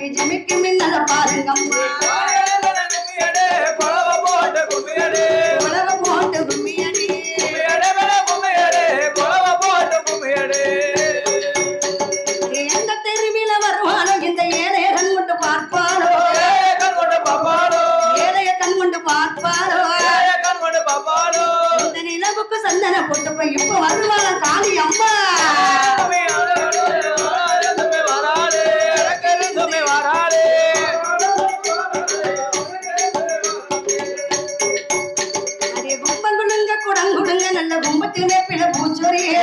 எனக்கு ஜிமிக்கு மின்னல பாருங்கம்மா உலக போட்டு கும்மியடி எந்த தெருவில வருவானோ இந்த ஏழைய கண் கொண்டு பார்ப்பாரோ ஏழைய கண் கொண்டு பார்ப்பாரோ இந்த நிலவுக்கு சந்தன போட்டு போய் இப்ப வருவாங்க காளி அம்மா அதே கும்பம் கொடுங்க குடம் கொடுங்க நல்ல கும்பத்தில் வேப்பில பூச்சொரிய